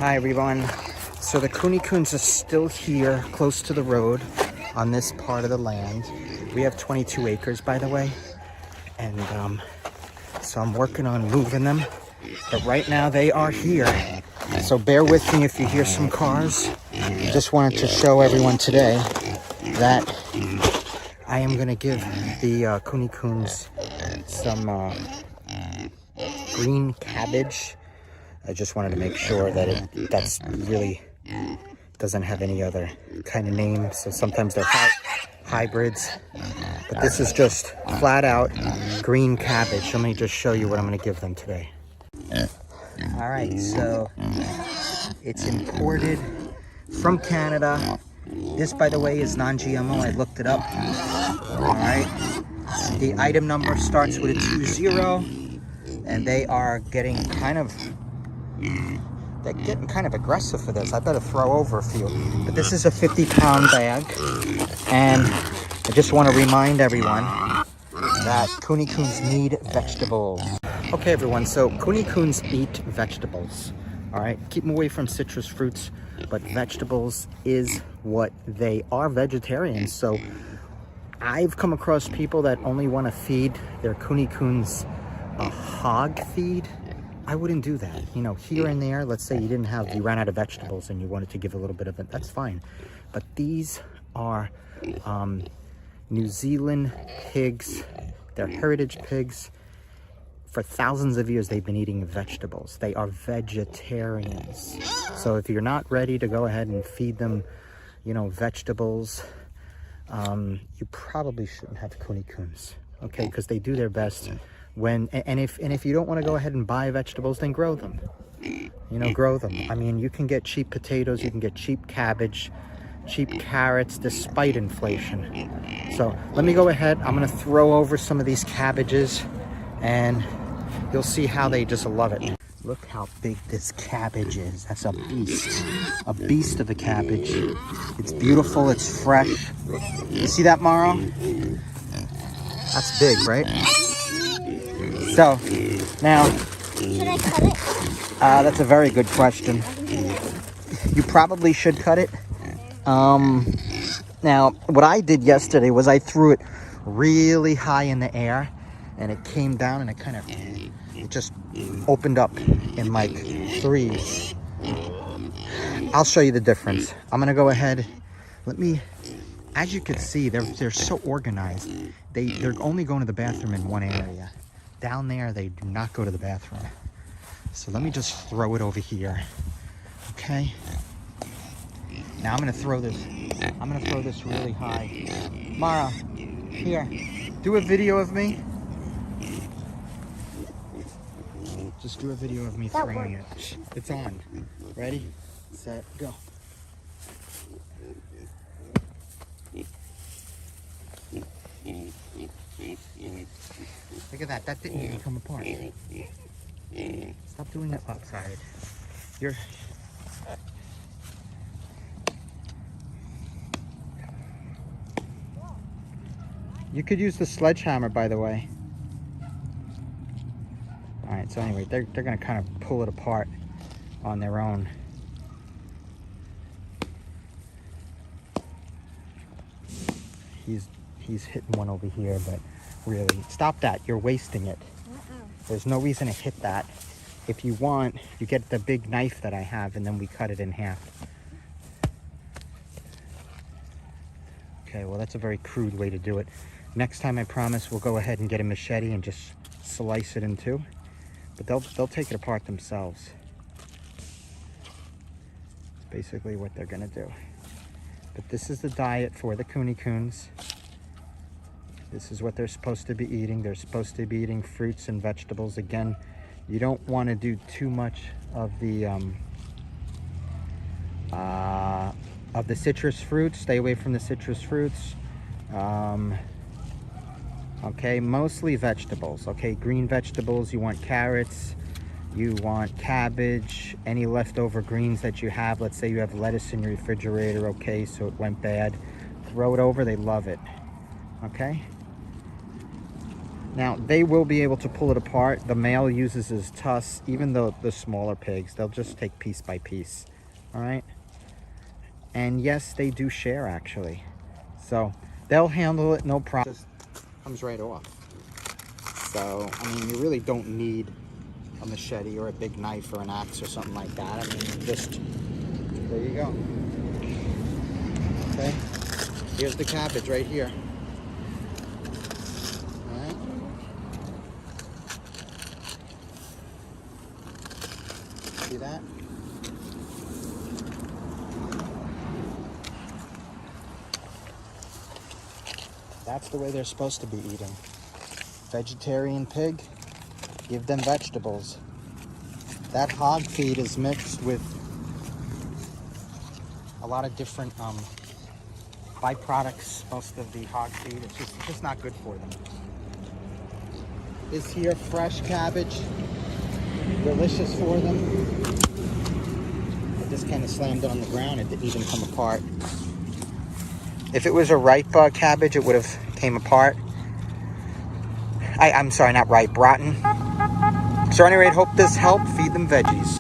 Hi everyone. So the KuneKunes are still here close to the road on this part of the land. We have 22 acres, by the way. And so I'm working on moving them. But right now they are here. So bear with me if you hear some cars. I just wanted to show everyone today that I am going to give the KuneKunes some green cabbage. I just wanted to make sure that that's really doesn't have any other kind of name. So sometimes they're hybrids, but this is just flat out green cabbage. Let me just show you what I'm going to give them today. All right, so it's imported from Canada. This, by the way, is non-GMO. I looked it up. All right, the item number starts with a 20, and they are getting kind of aggressive for this. I better throw over a few. But this is a 50-pound bag, and I just want to remind everyone that KuneKunes need vegetables. Okay, everyone, so KuneKunes eat vegetables. All right, keep them away from citrus fruits, but vegetables is what they are, vegetarians. So I've come across people that only want to feed their KuneKunes a hog feed. I wouldn't do that. You know, here and there, let's say you ran out of vegetables and you wanted to give a little bit of it, that's fine. But these are New Zealand pigs. They're heritage pigs. For thousands of years, they've been eating vegetables. They are vegetarians. So if you're not ready to go ahead and feed them, you know, vegetables, you probably shouldn't have KuneKunes, okay? Because they do their best. If you don't want to go ahead and buy vegetables, then grow them. You know, grow them. I mean, you can get cheap potatoes, you can get cheap cabbage, cheap carrots, despite inflation. So let me go ahead. I'm going to throw over some of these cabbages, and you'll see how they just love it. Look how big this cabbage is. That's a beast of a cabbage. It's beautiful. It's fresh. You see that, Maro? That's big, right? So, now, should I cut it? That's a very good question. You probably should cut it. Now, what I did yesterday was I threw it really high in the air, and it came down, and it just opened up in like threes. I'll show you the difference. I'm gonna go ahead. As you can see, they're so organized. They're only going to the bathroom in one area. Down there, they do not go to the bathroom. So let me just throw it over here. Okay. Now I'm gonna throw this really high. Mara, here, do a video of me. Just do a video of me throwing it. It's on. Ready, set, go. Look at that. That didn't even come apart. Stop doing it upside. You could use the sledgehammer, by the way. All right. So anyway, they're gonna kind of pull it apart on their own. He's hitting one over here, but really, stop that. You're wasting it. There's no reason to hit that. If you want, you get the big knife that I have, and then we cut it in half. Okay, well, that's a very crude way to do it. Next time, I promise, we'll go ahead and get a machete and just slice it in two. But they'll take it apart themselves. It's basically what they're gonna do. But this is the diet for the KuneKunes. This is what they're supposed to be eating. They're supposed to be eating fruits and vegetables. Again, you don't want to do too much of the citrus fruits. Stay away from the citrus fruits. Okay, mostly vegetables. Okay, green vegetables. You want carrots. You want cabbage. Any leftover greens that you have. Let's say you have lettuce in your refrigerator. Okay, so it went bad. Throw it over. They love it. Okay. Now, they will be able to pull it apart. The male uses his tusks. Even though the smaller pigs, they'll just take piece by piece. All right? And yes, they do share, actually. So, they'll handle it, no problem. Just comes right off. So, I mean, you really don't need a machete or a big knife or an axe or something like that. I mean, just, there you go. Okay? Here's the cabbage right here. Alright? See that? That's the way they're supposed to be eating. Vegetarian pig, give them vegetables. That hog feed is mixed with a lot of different byproducts. Most of the hog feed, it's just not good for them. This here fresh cabbage, delicious for them. I just kind of slammed it on the ground. It didn't even come apart. If it was a ripe cabbage, it would have came apart. I'm sorry, not ripe, rotten. So anyway, hope this helped. Feed them veggies.